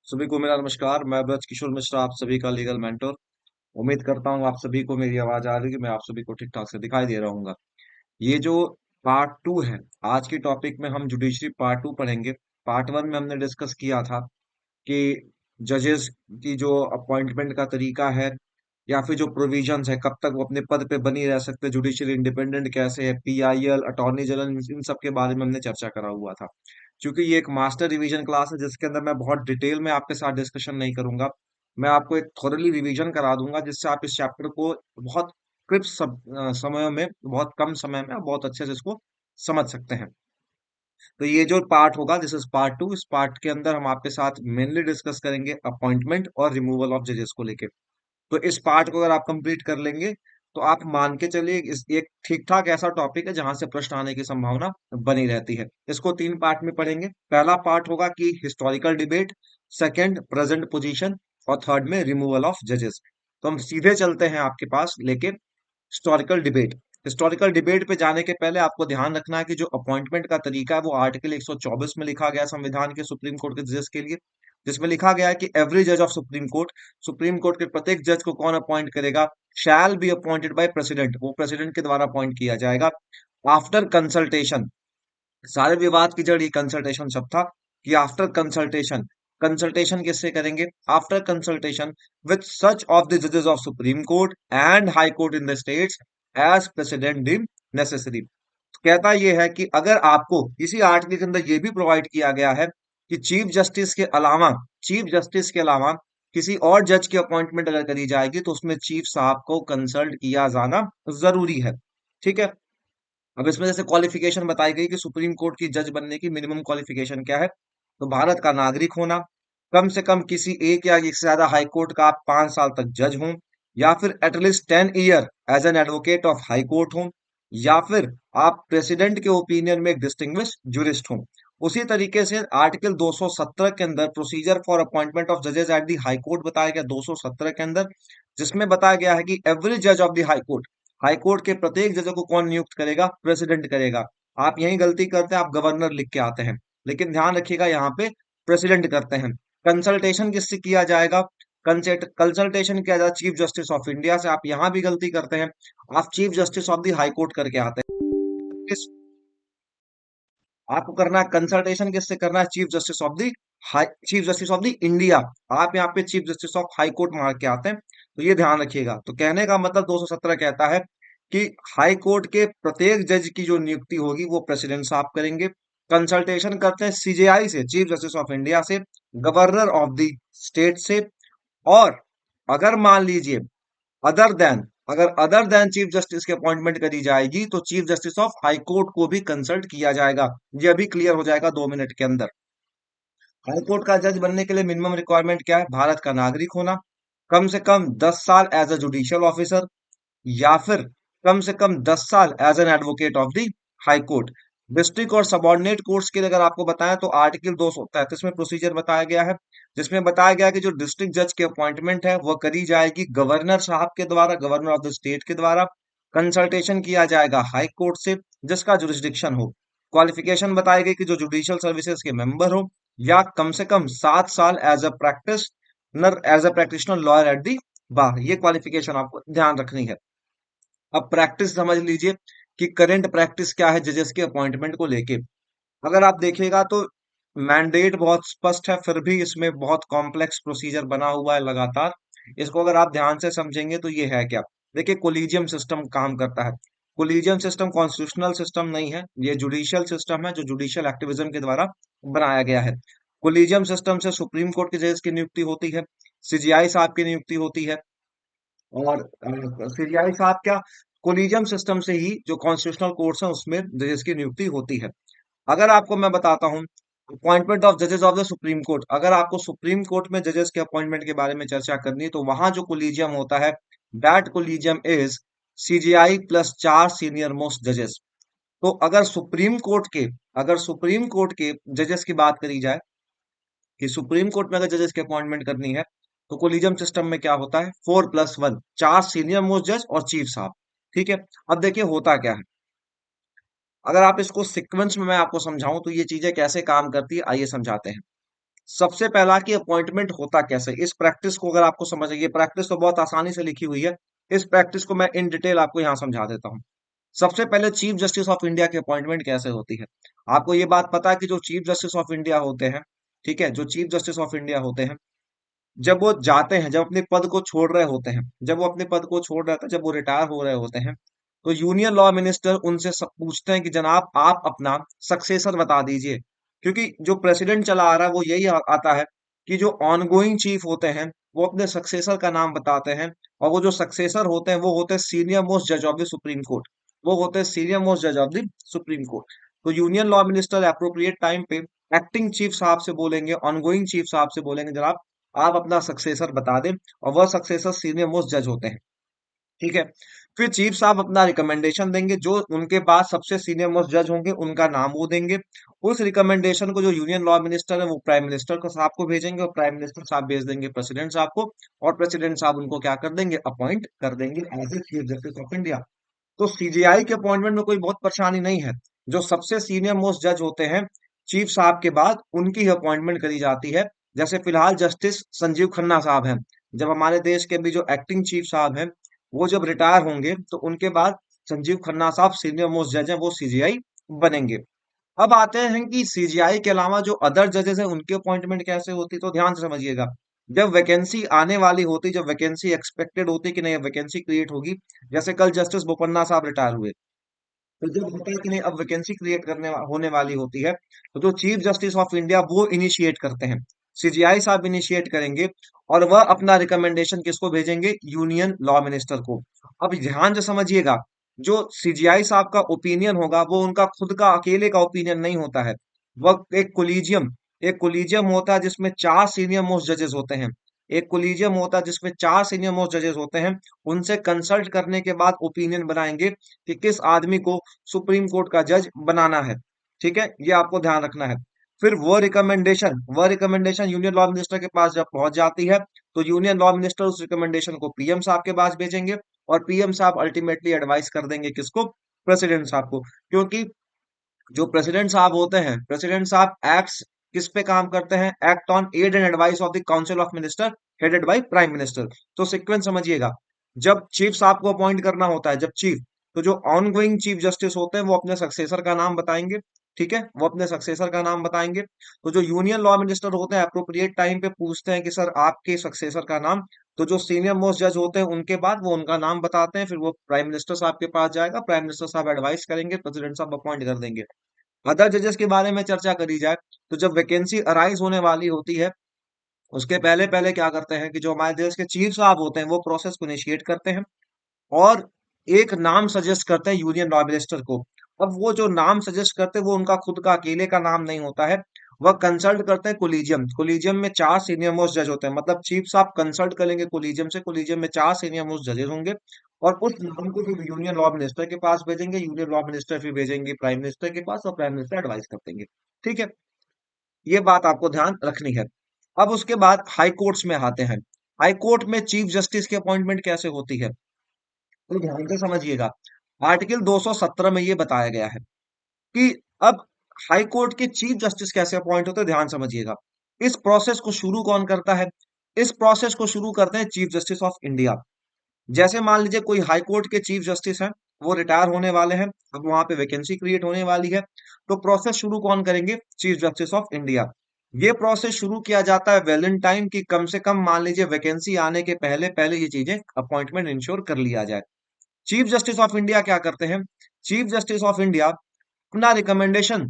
सभी को मेरा नमस्कार। मैं ब्रज किशोर मिश्रा, आप सभी का लीगल मेंटोर। उम्मीद करता हूँ आप सभी को मेरी आवाज आ रही है, मैं आप सभी को ठीक ठाक से दिखाई दे रहा हूँ। ये जो पार्ट टू है, आज की टॉपिक में हम जुडिशरी पार्ट टू पढ़ेंगे। पार्ट वन में हमने डिस्कस किया था कि जजेस की जो अपॉइंटमेंट का तरीका है या फिर जो प्रोविजंस है, कब तक वो अपने पद पे बनी रह सकते हैं, जुडिशियल इंडिपेंडेंट कैसे है, पीआईएल, अटॉर्नी जनरल, इन सब के बारे में हमने चर्चा करा हुआ था। क्योंकि ये एक मास्टर रिवीजन क्लास है जिसके अंदर मैं बहुत डिटेल में आपके साथ डिस्कशन नहीं करूंगा। मैं आपको एक थोरली रिवीजन करा दूंगा जिससे आप इस चैप्टर को बहुत क्रिप्स समय में, बहुत कम समय में बहुत अच्छे से इसको समझ सकते हैं। तो ये जो पार्ट होगा, दिस इज पार्ट टू। इस पार्ट के अंदर हम आपके साथ मेनली डिस्कस करेंगे अपॉइंटमेंट और रिमूवल ऑफ जजेस को लेके। तो इस पार्ट को अगर आप कंप्लीट कर लेंगे तो आप मान के चलिए इस एक ठीक ठाक ऐसा टॉपिक है जहां से प्रश्न आने की संभावना बनी रहती है। इसको तीन पार्ट में पढ़ेंगे। पहला पार्ट होगा कि historical debate, second present position, और थर्ड में रिमूवल ऑफ जजेस। तो हम सीधे चलते हैं आपके पास लेके हिस्टोरिकल डिबेट। हिस्टोरिकल डिबेट पे जाने के पहले आपको ध्यान रखना है कि जो अपॉइंटमेंट का तरीका है वो आर्टिकल 124 में लिखा गया है संविधान के सुप्रीम कोर्ट के जजेस के लिए, जिसमें लिखा गया है कि एवरी जज ऑफ सुप्रीम कोर्ट के प्रत्येक जज को कौन अपॉइंट करेगा, shall be appointed by president, वो प्रेसिडेंट के द्वारा अपॉइंट किया जाएगा। आफ्टर कंसल्टेशन, सारे विवाद की जड़ ये कंसल्टेशन शब्द था कि आफ्टर कंसल्टेशन, कंसल्टेशन किससे करेंगे, after consultation with such of the जजेस of supreme court and high court in the states as president deem necessary. कहता यह है कि अगर आपको इसी आर्टिकल के अंदर यह भी प्रोवाइड किया गया है कि चीफ जस्टिस के अलावा किसी और जज की अपॉइंटमेंट अगर करी जाएगी तो उसमें चीफ साहब को कंसल्ट किया जाना जरूरी है। ठीक है। अब इसमें जैसे क्वालिफिकेशन बताई गई कि सुप्रीम कोर्ट की जज बनने की मिनिमम क्वालिफिकेशन क्या है, तो भारत का नागरिक होना, कम से कम किसी एक या एक से ज्यादा हाई कोर्ट का आप 5 साल तक जज हों, या फिर at least 10 year as an advocate of high court हों, या फिर आप प्रेसिडेंट के ओपिनियन में एक डिस्टिंग्विश जुरिस्ट हों। उसी तरीके से आर्टिकल 217 के अंदर प्रोसीजर फॉर अपॉइंटमेंट ऑफ जजेस एट दी हाई कोर्ट बताया गया 217 के अंदर, जिसमें बताया गया है कि एवरी जज ऑफ द हाई कोर्ट के प्रत्येक जजों को कौन नियुक्त करेगा, प्रेसिडेंट करेगा। आप यही गलती करते हैं, आप गवर्नर लिख के आते हैं, लेकिन ध्यान रखिएगा यहाँ पे प्रेसिडेंट करते हैं। कंसल्टेशन किससे किया जाएगा, कंसल्टेशन किया जाएगा चीफ जस्टिस ऑफ इंडिया से। आप यहाँ भी गलती करते हैं, आप chief justice of the high court करके आते हैं। इस आपको करना है कंसल्टेशन किससे करना है, chief justice of the India. आप यहाँ पे chief justice of high court मार के आते हैं, तो ये ध्यान रखिएगा। तो कहने का मतलब 217 कहता है कि हाई कोर्ट के प्रत्येक जज की जो नियुक्ति होगी वो प्रेसिडेंट साहब करेंगे। कंसल्टेशन करते हैं सीजेआई से, चीफ जस्टिस ऑफ इंडिया से, गवर्नर ऑफ द स्टेट से, और अगर मान लीजिए अदर देन अगर अदर देन चीफ जस्टिस की अपॉइंटमेंट करी जाएगी तो chief justice of high court को भी कंसल्ट किया जाएगा। ये अभी क्लियर हो जाएगा 2 मिनट के अंदर। हाई कोर्ट का जज बनने के लिए मिनिमम रिक्वायरमेंट क्या है, भारत का नागरिक होना, कम से कम 10 साल एज अ जुडिशियल ऑफिसर, या फिर कम से कम 10 साल as an advocate of the high court. District और सबॉर्डिनेट कोर्ट्स के लिए अगर आपको बताएं तो आर्टिकल 233 में प्रोसीजर बताया गया है, जिसमें बताया गया है कि जो डिस्ट्रिक्ट जज की अपॉइंटमेंट है वह करी जाएगी गवर्नर साहब के द्वारा, गवर्नर ऑफ द स्टेट के द्वारा। कंसल्टेशन किया जाएगा हाई कोर्ट से जिसका जुरिस्डिक्शन हो। क्वालिफिकेशन बताई गई कि जो जुडिशियल सर्विसेज के मेंबर हो, या कम से कम 7 साल as a practitioner lawyer at the bar. ये क्वालिफिकेशन आपको ध्यान रखनी है। अब प्रैक्टिस समझ लीजिए कि करंट प्रैक्टिस क्या है जजेस के अपॉइंटमेंट को लेके। अगर आप देखिएगा तो मैंडेट बहुत स्पष्ट है, फिर भी इसमें बहुत कॉम्प्लेक्स प्रोसीजर बना हुआ है लगातार। इसको अगर आप ध्यान से समझेंगे तो ये है क्या, देखिए कोलिजियम सिस्टम काम करता है। कोलिजियम सिस्टम कॉन्स्टिट्यूशनल सिस्टम नहीं है, ये जुडिशियल सिस्टम है जो जुडिशियल एक्टिविज्म के द्वारा बनाया गया है। कोलिजियम सिस्टम से सुप्रीम कोर्ट के जजेस की नियुक्ति होती है, सीजीआई साहब की नियुक्ति होती है, और सीजीआई साहब क्या, कोलिजियम सिस्टम से ही जो कॉन्स्टिट्यूशनल कोर्ट्स हैं उसमें जजेस की नियुक्ति होती है। अगर आपको मैं बताता हूं अपॉइंटमेंट ऑफ जजेस ऑफ द सुप्रीम कोर्ट, अगर आपको सुप्रीम कोर्ट में जजेस के अपॉइंटमेंट के बारे में चर्चा करनी है तो वहां जो कोलिजियम होता है, that collegium is CGI plus 4 senior most जजेस। तो अगर सुप्रीम कोर्ट के जजेस की बात करी जाए कि सुप्रीम कोर्ट में अगर जजेस की अपॉइंटमेंट करनी है तो कोलिजियम सिस्टम में क्या होता है, 4+1, 4 सीनियर मोस्ट जज और चीफ साहब। ठीक है। अब देखिए होता क्या है, अगर आप इसको सीक्वेंस में मैं आपको समझाऊं तो ये चीजें कैसे काम करती है आइए समझाते हैं। सबसे पहला कि अपॉइंटमेंट होता कैसे, इस प्रैक्टिस को अगर आपको समझ ये प्रैक्टिस तो बहुत आसानी से लिखी हुई है, इस प्रैक्टिस को मैं इन डिटेल आपको यहाँ समझा देता हूँ। सबसे पहले चीफ जस्टिस ऑफ इंडिया की अपॉइंटमेंट कैसे होती है। आपको ये बात पता है कि जो चीफ जस्टिस ऑफ इंडिया होते हैं, ठीक है, जो चीफ जस्टिस ऑफ इंडिया होते हैं, जब वो जाते हैं, जब अपने पद को छोड़ रहे होते हैं, जब वो अपने पद को छोड़ रहे थे, जब वो रिटायर हो रहे होते हैं, तो यूनियन लॉ मिनिस्टर उनसे पूछते हैं कि जनाब आप अपना सक्सेसर बता दीजिए। क्योंकि जो प्रेसिडेंट चला आ रहा है वो यही आता है कि जो ऑनगोइंग चीफ होते हैं वो अपने सक्सेसर का नाम बताते हैं। और वो जो सक्सेसर होते हैं वो होते हैं सीनियर मोस्ट जज ऑफ द सुप्रीम कोर्ट, वो होते हैं सीनियर मोस्ट जज ऑफ द सुप्रीम कोर्ट। तो union law minister appropriate time पे एक्टिंग चीफ साहब से बोलेंगे, ऑनगोइंग चीफ साहब से बोलेंगे जनाब आप अपना सक्सेसर बता दें, और वह सक्सेसर सीनियर मोस्ट जज होते हैं, ठीक है। फिर चीफ साहब अपना रिकमेंडेशन देंगे, जो उनके बाद सबसे सीनियर मोस्ट जज होंगे उनका नाम वो देंगे। उस रिकमेंडेशन को जो यूनियन लॉ मिनिस्टर है वो प्राइम मिनिस्टर को साहब को भेजेंगे, और प्राइम मिनिस्टर साहब भेज देंगे प्रेसिडेंट साहब को, और प्रेसिडेंट साहब उनको क्या कर देंगे, अपॉइंट कर देंगे as a chief justice of India. तो सीजीआई के अपॉइंटमेंट में कोई बहुत परेशानी नहीं है। जो सबसे सीनियर मोस्ट जज होते हैं चीफ साहब के बाद उनकी ही अपॉइंटमेंट करी जाती है। जैसे फिलहाल जस्टिस संजीव खन्ना साहब हैं, जब हमारे देश के भी जो एक्टिंग चीफ साहब हैं वो जब रिटायर होंगे तो उनके बाद संजीव खन्ना साहब सीनियर मोस्ट जज हैं, वो सीजीआई बनेंगे। अब आते हैं कि सीजीआई के अलावा जो अदर जजेस हैं उनकी अपॉइंटमेंट कैसे होती, तो ध्यान से समझिएगा। जब वैकेंसी आने वाली होती, जब वैकेंसी एक्सपेक्टेड होती कि नहीं वैकेंसी क्रिएट होगी, जैसे कल जस्टिस बोपन्ना साहब रिटायर हुए, तो जब होता है कि नहीं अब वैकेंसी क्रिएट होने वाली होती है, तो जो चीफ जस्टिस ऑफ इंडिया वो इनिशिएट करते हैं, सीजीआई साहब इनिशिएट करेंगे, और वह अपना रिकमेंडेशन किसको भेजेंगे, यूनियन लॉ मिनिस्टर को। अब ध्यान से समझिएगा, जो सीजीआई साहब का ओपिनियन होगा वो उनका खुद का अकेले का ओपिनियन नहीं होता है, वह एक कोलिजियम होता है जिसमें चार सीनियर मोस्ट जजेस होते हैं। एक कोलिजियम होता है जिसमें चार सीनियर मोस्ट जजेस होते हैं, उनसे कंसल्ट करने के बाद ओपिनियन बनाएंगे कि किस आदमी को सुप्रीम कोर्ट का जज बनाना है, ठीक है, ये आपको ध्यान रखना है। फिर वो रिकमेंडेशन यूनियन लॉ मिनिस्टर के पास जब पहुंच जाती है, तो यूनियन लॉ मिनिस्टर उस रिकमेंडेशन को पीएम साहब के पास भेजेंगे, और पीएम साहब अल्टीमेटली एडवाइस कर देंगे किसको, प्रेसिडेंट साहब को। क्योंकि जो प्रेसिडेंट साहब होते हैं, प्रेसिडेंट साहब एक्ट्स किस पे काम करते हैं, act on aid and advice of the council of minister headed by prime minister. तो सीक्वेंस समझिएगा, जब चीफ साहब को अपॉइंट करना होता है, जब चीफ, तो जो ऑन गोइंग चीफ जस्टिस होते हैं वो अपने सक्सेसर का नाम बताएंगे, ठीक है, वो अपने सक्सेसर का नाम बताएंगे। तो जो यूनियन लॉ मिनिस्टर होते हैं अप्रोप्रिएट टाइम पे पूछते हैं कि सर आपके सक्सेसर का नाम, तो जो सीनियर मोस्ट जज होते हैं उनके बाद वो उनका नाम बताते हैं, फिर वो प्राइम मिनिस्टर साहब के पास जाएगा, प्राइम मिनिस्टर साहब एडवाइस करेंगे, प्रेसिडेंट साहब अपॉइंट कर देंगे। अदर जजेस के बारे में चर्चा करी जाए, तो जब वैकेंसी अराइज होने वाली होती है उसके पहले पहले क्या करते हैं कि जो हमारे देश के चीफ साहब होते हैं वो प्रोसेस को इनिशिएट करते हैं, और एक नाम सजेस्ट करते हैं यूनियन लॉ मिनिस्टर को। अब वो जो नाम सजेस्ट करते हैं वो उनका खुद का अकेले का नाम नहीं होता है, वह कंसल्ट करते हैं कोलिजियम, कोलिजियम में चार सीनियर मोस्ट जज होते हैं, मतलब चीफ साहब कंसल्ट करेंगे कोलिजियम से, कोलिजियम में चार सीनियर मोस्ट जजेस होंगे, और उस नाम को फिर यूनियन लॉ मिनिस्टर के पास भेजेंगे, यूनियन लॉ मिनिस्टर फिर भेजेंगे प्राइम मिनिस्टर के पास, और प्राइम मिनिस्टर एडवाइस कर देंगे, ठीक है। ये बात आपको ध्यान रखनी है। अब उसके बाद हाई कोर्ट्स में आते हैं। हाई कोर्ट में चीफ जस्टिस की अपॉइंटमेंट कैसे होती है, तो ध्यान से समझिएगा। आर्टिकल 217 में ये बताया गया है कि अब हाई कोर्ट के चीफ जस्टिस कैसे अपॉइंट होते हैं, ध्यान समझिएगा। इस प्रोसेस को शुरू कौन करता है, इस प्रोसेस को शुरू करते हैं चीफ जस्टिस ऑफ इंडिया। जैसे मान लीजिए कोई हाई कोर्ट के चीफ जस्टिस हैं, वो रिटायर होने वाले हैं, अब वहां पे वैकेंसी क्रिएट होने वाली है, तो प्रोसेस शुरू कौन करेंगे, चीफ जस्टिस ऑफ इंडिया। ये प्रोसेस शुरू किया जाता है वेल इन टाइम की, कम से कम मान लीजिए वैकेंसी आने के पहले पहले ये चीजें अपॉइंटमेंट इंश्योर कर लिया जाए। चीफ जस्टिस ऑफ इंडिया क्या करते हैं, चीफ जस्टिस ऑफ इंडिया अपना recommendation,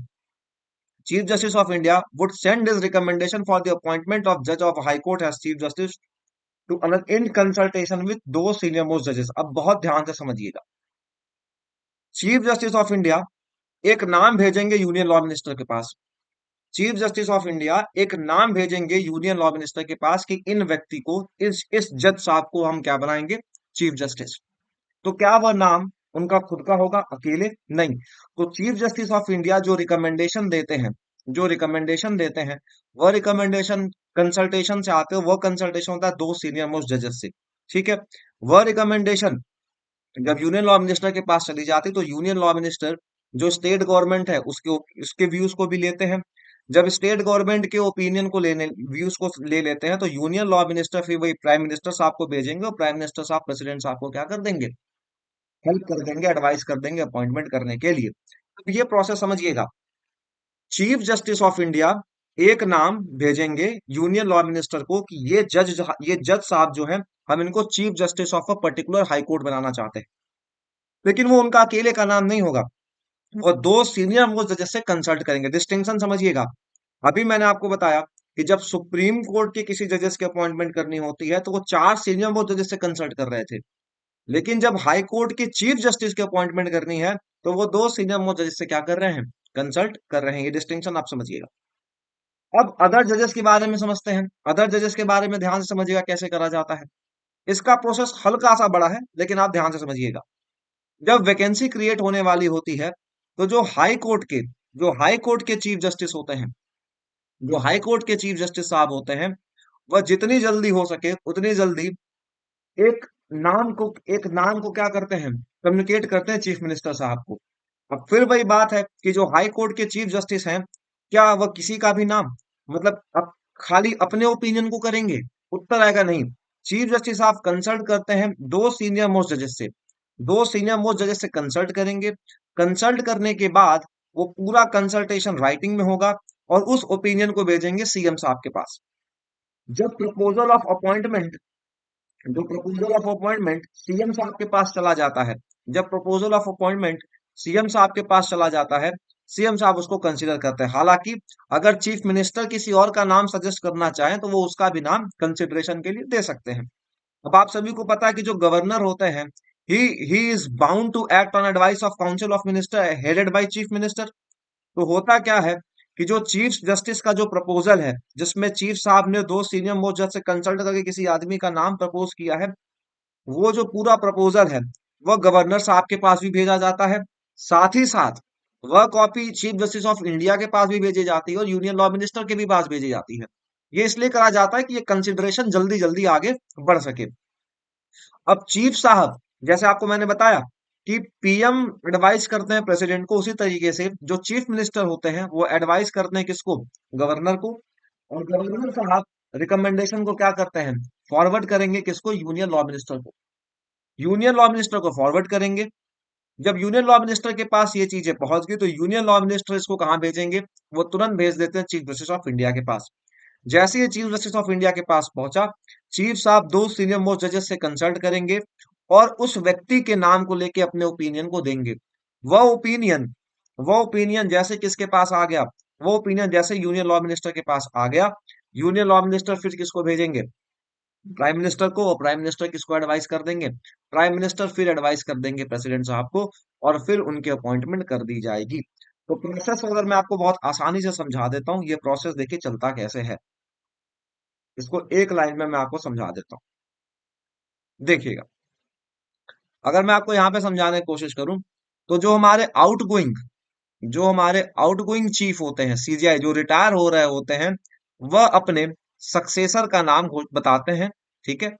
chief justice of India would send his recommendation for the appointment of जज of high court as chief justice to another in consultation with दो senior most जजेस। अब बहुत ध्यान से समझिएगा, चीफ जस्टिस ऑफ इंडिया एक नाम भेजेंगे यूनियन लॉ मिनिस्टर के पास, चीफ जस्टिस ऑफ इंडिया एक नाम भेजेंगे यूनियन लॉ मिनिस्टर के पास कि इन व्यक्ति को, इस जज साहब को हम क्या बनाएंगे, चीफ जस्टिस। तो क्या वह नाम उनका खुद का होगा अकेले, नहीं। तो चीफ जस्टिस ऑफ इंडिया जो रिकमेंडेशन देते हैं, जो रिकमेंडेशन देते हैं, वह रिकमेंडेशन कंसल्टेशन से आते हो, वह कंसल्टेशन होता है दो सीनियर मोस्ट जजेस से, ठीक है। वह रिकमेंडेशन जब यूनियन लॉ मिनिस्टर के पास चली जाती तो यूनियन लॉ मिनिस्टर जो स्टेट गवर्नमेंट है उसके उसके व्यूज को भी लेते हैं, जब स्टेट गवर्नमेंट के ओपिनियन को लेने व्यूज को ले लेते हैं तो यूनियन लॉ मिनिस्टर फिर वही प्राइम मिनिस्टर साहब को भेजेंगे और प्राइम मिनिस्टर साहब प्रेसिडेंट साहब को क्या कर देंगे, हेल्प कर देंगे, एडवाइस कर देंगे अपॉइंटमेंट करने के लिए। तो ये प्रोसेस समझिएगा। चीफ जस्टिस ऑफ इंडिया एक नाम भेजेंगे यूनियन लॉ मिनिस्टर को कि ये जज साहब जो हैं, हम इनको chief justice of a particular high court बनाना चाहते हैं। लेकिन वो उनका अकेले का नाम नहीं होगा, वो दो सीनियर मोस्ट जजेस से कंसल्ट करेंगे। डिस्टिंक्शन समझिएगा। अभी मैंने आपको बताया कि जब सुप्रीम कोर्ट के किसी जजेस की अपॉइंटमेंट करनी होती है तो वो चार सीनियर मोस्ट जजेस से कंसल्ट कर रहे थे। लेकिन जब हाई कोर्ट के चीफ जस्टिस की अपॉइंटमेंट करनी है तो वो दो सीनियर मोस्ट जजेस से क्या कर रहे हैं, कंसल्ट कर रहे हैं। ये डिस्टिंक्शन आप समझिएगा। अब अदर जजेस के बारे में समझते हैं। अदर जजेस के बारे में ध्यान से समझिएगा कैसे करा जाता है। इसका प्रोसेस हल्का सा बड़ा है लेकिन आप ध्यान से समझिएगा। जब वैकेंसी क्रिएट होने वाली होती है तो जो हाई कोर्ट के चीफ जस्टिस होते हैं, जो हाई कोर्ट के चीफ जस्टिस साहब होते हैं, वह जितनी जल्दी हो सके उतनी जल्दी एक एक नाम को क्या करते हैं, कम्युनिकेट करते हैं चीफ मिनिस्टर साहब को। अब फिर वही बात है कि जो हाई कोर्ट के चीफ जस्टिस हैं, क्या वह किसी का भी नाम, मतलब अब खाली अपने ओपिनियन को करेंगे? उत्तर आएगा नहीं। चीफ जस्टिस साहब कंसल्ट करते हैं दो सीनियर मोस्ट जजेस से, दो सीनियर मोस्ट जजेस से कंसल्ट करेंगे। कंसल्ट करने के बाद वो पूरा कंसल्टेशन राइटिंग में होगा और उस ओपिनियन को भेजेंगे सीएम साहब के पास। जब प्रपोजल ऑफ अपॉइंटमेंट जो प्रपोजल ऑफ अपॉइंटमेंट सीएम साहब के पास चला जाता है, जब प्रपोजल ऑफ अपॉइंटमेंट सीएम साहब के पास चला जाता है, सीएम साहब उसको कंसीडर करते हैं। हालांकि अगर चीफ मिनिस्टर किसी और का नाम सजेस्ट करना चाहें तो वो उसका भी नाम कंसिडरेशन के लिए दे सकते हैं। अब आप सभी को पता है कि जो गवर्नर होते हैं, he he is bound to act on advice of council of minister headed by chief minister. तो होता क्या है कि जो चीफ जस्टिस का जो प्रपोजल है, जिसमें चीफ साहब ने दो सीनियर मोस्ट जज से कंसल्ट करके किसी आदमी का नाम प्रपोज किया है, वो जो पूरा प्रपोजल है वह गवर्नर साहब के पास भी भेजा जाता है। साथ ही साथ वह copy chief justice of India के पास भी भेजी जाती है और यूनियन लॉ मिनिस्टर के भी पास भेजी जाती है। ये इसलिए करा जाता है कि ये कंसिडरेशन जल्दी जल्दी आगे बढ़ सके। अब चीफ साहब, जैसे आपको मैंने बताया कि पीएम एडवाइस करते हैं प्रेसिडेंट को, उसी तरीके से जो चीफ मिनिस्टर होते हैं वो एडवाइस करते हैं किसको, गवर्नर को। और गवर्नर साहब रिकमेंडेशन को क्या करते हैं, फॉरवर्ड करेंगे किसको, यूनियन लॉ मिनिस्टर को। यूनियन लॉ मिनिस्टर को फॉरवर्ड करेंगे। जब यूनियन लॉ मिनिस्टर के पास ये चीजें पहुंच गई तो यूनियन लॉ मिनिस्टर इसको कहाँ भेजेंगे, वो तुरंत भेज देते हैं चीफ जस्टिस ऑफ इंडिया के पास। जैसे ही चीफ जस्टिस ऑफ इंडिया के पास पहुंचा, चीफ साहब दो सीनियर मोस्ट जजेस से कंसल्ट करेंगे और उस व्यक्ति के नाम को लेके अपने ओपिनियन को देंगे। वह ओपिनियन वह ओपिनियन जैसे किसके पास आ गया, वो ओपिनियन जैसे यूनियन लॉ मिनिस्टर के पास आ गया, यूनियन लॉ मिनिस्टर फिर किसको भेजेंगे, प्राइम मिनिस्टर को। और प्राइम मिनिस्टर किसको एडवाइस कर देंगे, प्राइम मिनिस्टर फिर एडवाइस कर देंगे प्रेसिडेंट साहब को और फिर उनकी अपॉइंटमेंट कर दी जाएगी। तो प्रोसेस अगर मैं आपको बहुत आसानी से समझा देता हूँ, ये प्रोसेस देखिए चलता कैसे है, इसको एक लाइन में मैं आपको समझा देता हूँ। देखिएगा, अगर मैं आपको यहाँ पे समझाने की कोशिश करूं तो जो हमारे आउटगोइंग चीफ होते हैं, सीजीआई जो रिटायर हो रहे होते हैं, वह अपने सक्सेसर का नाम बताते हैं। ठीक है,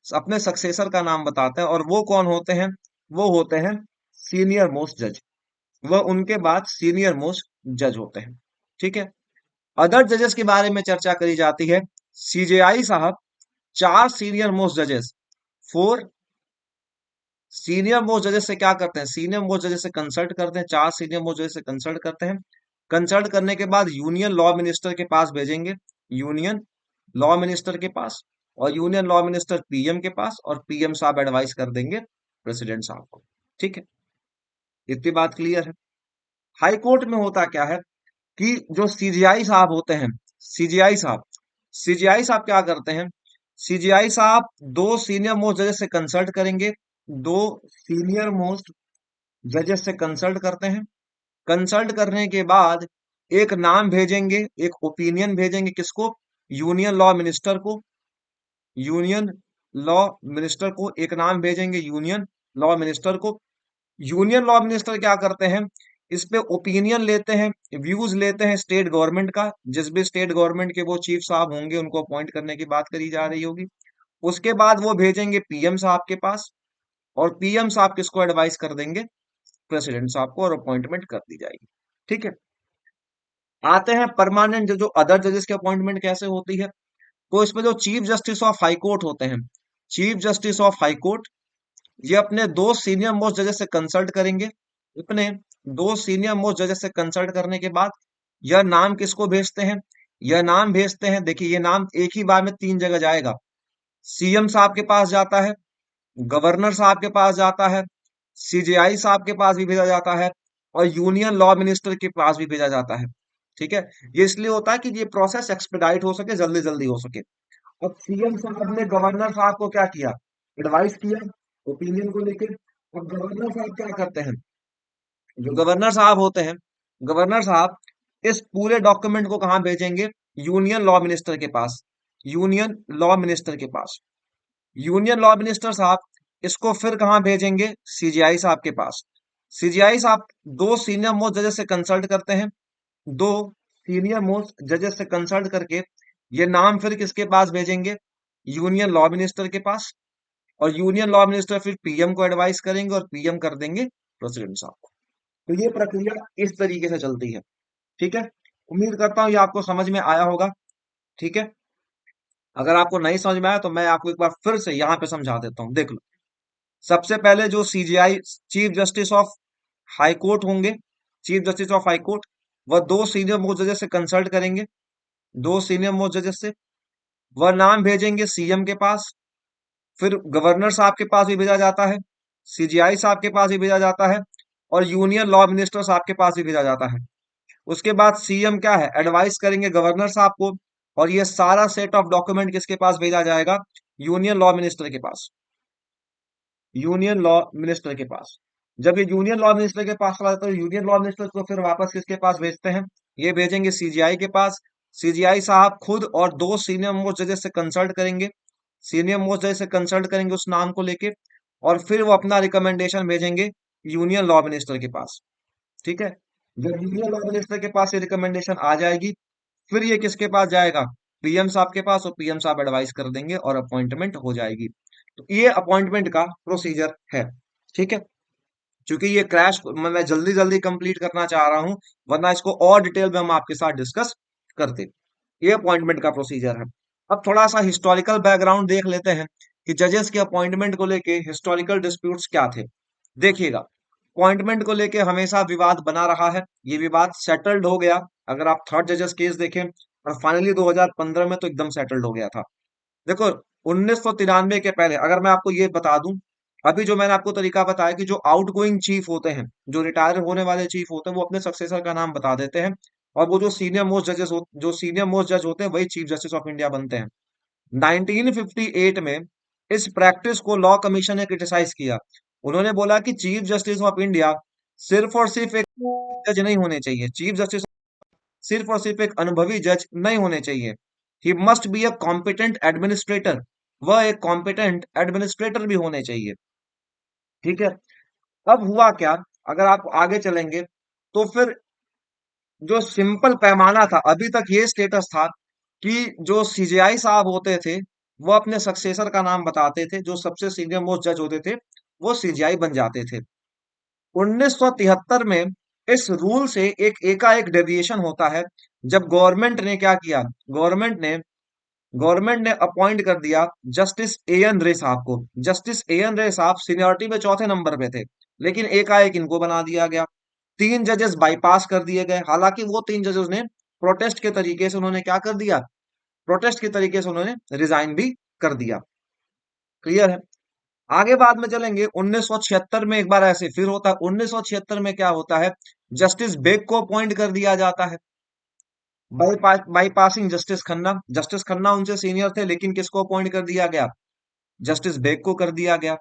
अपने सक्सेसर का नाम बताते हैं और वो कौन होते हैं, वो होते हैं सीनियर मोस्ट जज। वह उनके बाद सीनियर मोस्ट जज होते हैं। ठीक है, अदर जजेस के बारे में चर्चा करी जाती है। सीजेआई साहब चार सीनियर मोस्ट जजेस, फोर सीनियर मोस्ट जजेस से क्या करते हैं, सीनियर मोस्ट जजेस से कंसल्ट करते हैं, चार सीनियर मोस्ट जजेस से कंसल्ट करते हैं। कंसल्ट करने के बाद यूनियन लॉ मिनिस्टर के पास भेजेंगे, यूनियन लॉ मिनिस्टर के पास, और यूनियन लॉ मिनिस्टर पीएम के पास, और पीएम साहब एडवाइस कर देंगे प्रेसिडेंट साहब को। ठीक है, इतनी बात क्लियर है। हाई कोर्ट में होता क्या है कि जो सीजीआई साहब होते हैं, सीजीआई साहब सीजीआई साहब क्या करते हैं, सीजीआई साहब दो सीनियर मोस्ट जजेस से कंसल्ट करेंगे, दो सीनियर मोस्ट जजेस से कंसल्ट करते हैं। कंसल्ट करने के बाद एक नाम भेजेंगे, एक ओपिनियन भेजेंगे किसको, यूनियन लॉ मिनिस्टर को। यूनियन लॉ मिनिस्टर को एक नाम भेजेंगे, यूनियन लॉ मिनिस्टर को। यूनियन लॉ मिनिस्टर क्या करते हैं, इस पे ओपिनियन लेते हैं, व्यूज लेते हैं स्टेट गवर्नमेंट का। जिस भी स्टेट गवर्नमेंट के वो चीफ साहब होंगे उनको अपॉइंट करने की बात करी जा रही होगी। उसके बाद वो भेजेंगे पीएम साहब के पास और पीएम साहब किसको एडवाइस कर देंगे, प्रेसिडेंट साहब को, और अपॉइंटमेंट कर दी जाएगी। ठीक है, आते हैं परमानेंट जो अदर जजेस की अपॉइंटमेंट कैसे होती है। तो इसमें जो chief justice of high court होते हैं, chief justice of high court, ये अपने दो सीनियर मोस्ट जजेस से कंसल्ट करेंगे। अपने दो सीनियर मोस्ट जजेस से कंसल्ट करने के बाद यह नाम किसको भेजते हैं, यह नाम भेजते हैं, देखिए ये नाम एक ही बार में तीन जगह जाएगा। सीएम साहब के पास जाता है, गवर्नर साहब के पास जाता है, सीजेआई साहब के पास भी भेजा जाता है, और यूनियन लॉ मिनिस्टर के पास भी भेजा जाता है। ठीक है, ये इसलिए होता है कि ये प्रोसेस एक्सपेडाइट हो सके, जल्दी जल्दी हो सके। अब सीएम साहब ने गवर्नर साहब को क्या किया, एडवाइस किया ओपिनियन को लेके। अब गवर्नर साहब क्या करते हैं, जो गवर्नर साहब होते हैं, गवर्नर साहब इस पूरे डॉक्यूमेंट को कहाँ भेजेंगे, यूनियन लॉ मिनिस्टर के पास, यूनियन लॉ मिनिस्टर के पास। यूनियन लॉ मिनिस्टर साहब इसको फिर कहाँ भेजेंगे, सीजीआई साहब के पास। सीजीआई साहब दो सीनियर मोस्ट जजेस से कंसल्ट करते हैं, दो सीनियर मोस्ट जजेस से कंसल्ट करके ये नाम फिर किसके पास भेजेंगे, यूनियन लॉ मिनिस्टर के पास। और यूनियन लॉ मिनिस्टर फिर पीएम को एडवाइस करेंगे और पीएम कर देंगे प्रेसिडेंट साहब को। तो ये प्रक्रिया इस तरीके से चलती है। ठीक है, उम्मीद करता हूँ ये आपको समझ में आया होगा। ठीक है, अगर आपको नहीं समझ में आया तो मैं आपको एक बार फिर से यहाँ पे समझा देता हूँ, देख लो। सबसे पहले जो CGI, chief justice of high court होंगे, chief justice of high court, वह दो सीनियर मोस्ट जजेस से कंसल्ट करेंगे, दो सीनियर मोस्ट जजेस से। वह नाम भेजेंगे सीएम के पास, फिर गवर्नर साहब के पास भी भेजा जाता है, सीजीआई साहब के पास भी भेजा जाता है, और यूनियन लॉ मिनिस्टर साहब के पास भी भेजा जाता है। उसके बाद सीएम क्या है, एडवाइस करेंगे गवर्नर साहब को, और ये सारा सेट ऑफ डॉक्यूमेंट किसके पास भेजा जाएगा, यूनियन लॉ मिनिस्टर के पास, यूनियन लॉ मिनिस्टर के पास। जब ये यूनियन लॉ मिनिस्टर के पास चला जाता है, यूनियन लॉ मिनिस्टर को फिर वापस किसके पास भेजते हैं, ये भेजेंगे सीजीआई के पास। सीजीआई साहब खुद और दो सीनियर मोस्ट जजेस से कंसल्ट करेंगे, सीनियर मोस्ट जज से कंसल्ट करेंगे उस नाम को लेके, और फिर वो अपना रिकमेंडेशन भेजेंगे यूनियन लॉ मिनिस्टर के पास। ठीक है, जब यूनियन लॉ मिनिस्टर के पास ये रिकमेंडेशन आ जाएगी, फिर ये किसके पास जाएगा, पीएम साहब के पास, और पीएम साहब एडवाइस कर देंगे और अपॉइंटमेंट हो जाएगी। तो ये अपॉइंटमेंट का प्रोसीजर है। ठीक है, क्योंकि ये क्रैश मैं जल्दी जल्दी कंप्लीट करना चाह रहा हूं, वरना इसको और डिटेल में हम आपके साथ डिस्कस करते। ये अपॉइंटमेंट का प्रोसीजर है। अब थोड़ा सा हिस्टोरिकल बैकग्राउंड देख लेते हैं कि जजेस के अपॉइंटमेंट को लेके हिस्टोरिकल डिस्प्यूट्स क्या थे। देखिएगा, अपॉइंटमेंट को लेके हमेशा विवाद बना रहा है, ये विवाद सेटल्ड हो गया। अगर आप थर्ड जजेस केस देखें, और फाइनली 2015 में तो एकदम सेटल्ड हो गया था। देखो, 1993 के पहले अगर मैं आपको ये बता दूं, अभी जो मैंने आपको तरीका बताया कि जो आउटगोइंग चीफ होते हैं, जो रिटायर होने वाले चीफ होते हैं, वो अपने सक्सेसर का नाम बता देते हैं, और वो जो सीनियर मोस्ट जजेस जो सीनियर मोस्ट जज होते हैं वही चीफ जस्टिस ऑफ इंडिया बनते हैं। 1958 में इस प्रैक्टिस को लॉ कमीशन ने क्रिटिसाइज किया। उन्होंने बोला कि चीफ जस्टिस ऑफ इंडिया सिर्फ और सिर्फ एक जज नहीं होने चाहिए, चीफ जस्टिस सिर्फ और सिर्फ एक अनुभवी जज नहीं होने चाहिए। He must be a competent administrator, वह एक कॉम्पिटेंट एडमिनिस्ट्रेटर भी होने चाहिए। ठीक है, अब हुआ क्या, अगर आप आगे चलेंगे तो फिर जो सिंपल पैमाना था, अभी तक ये स्टेटस था कि जो सीजेआई साहब होते थे वो अपने सक्सेसर का नाम बताते थे, जो सबसे सीनियर मोस्ट जज होते थे वो सीजेआई बन जाते थे। 1973 में इस रूल से एक एकाएक डेविएशन होता है, जब गवर्नमेंट ने क्या किया, गवर्नमेंट ने गवर्नमेंट ने अपॉइंट कर दिया जस्टिस ए एन रे साहब को। जस्टिस ए एन रे साहब सीनियरिटी में चौथे नंबर पे थे, लेकिन एकाएक इनको बना दिया गया। तीन जजेस बाईपास कर दिए गए, हालांकि वो तीन जजेस ने प्रोटेस्ट के तरीके से उन्होंने क्या कर दिया, प्रोटेस्ट के तरीके से उन्होंने रिजाइन भी कर दिया। क्लियर है, आगे बाद में चलेंगे। 1976 में एक बार ऐसे फिर होता है। 1976 में क्या होता है, जस्टिस बेग को अपॉइंट कर दिया जाता है, bypassing justice Khanna. Justice Khanna उनसे सीनियर थे, लेकिन किसको अपॉइंट कर दिया गया, जस्टिस बेग को कर दिया गया।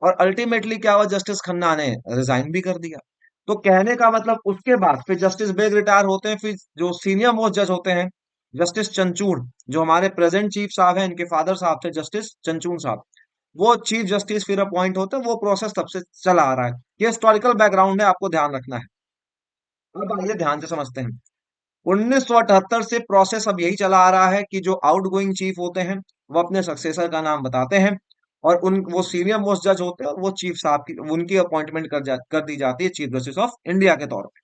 और अल्टीमेटली क्या हुआ, जस्टिस खन्ना ने रिजाइन भी कर दिया। तो कहने का मतलब, उसके बाद फिर जस्टिस बेग रिटायर होते हैं, फिर जो सीनियर मोस्ट जज होते हैं जस्टिस चंचूड़, जो हमारे प्रेजेंट चीफ साहब हैं, इनके फादर साहब थे जस्टिस चंचूड़ साहब, वो चीफ जस्टिस फिर अपॉइंट होते हैं। वो प्रोसेस तब से चला आ रहा है। ये हिस्टोरिकल बैकग्राउंड है, आपको ध्यान रखना है। अब आइए ध्यान से समझते हैं। 1978 से प्रोसेस अब यही चला आ रहा है कि जो आउटगोइंग चीफ होते हैं वो अपने सक्सेसर का नाम बताते हैं, और उन वो सीनियर मोस्ट जज होते हैं, और वो चीफ साहब की उनकी अपॉइंटमेंट कर दी जाती है चीफ जस्टिस ऑफ इंडिया के तौर पे।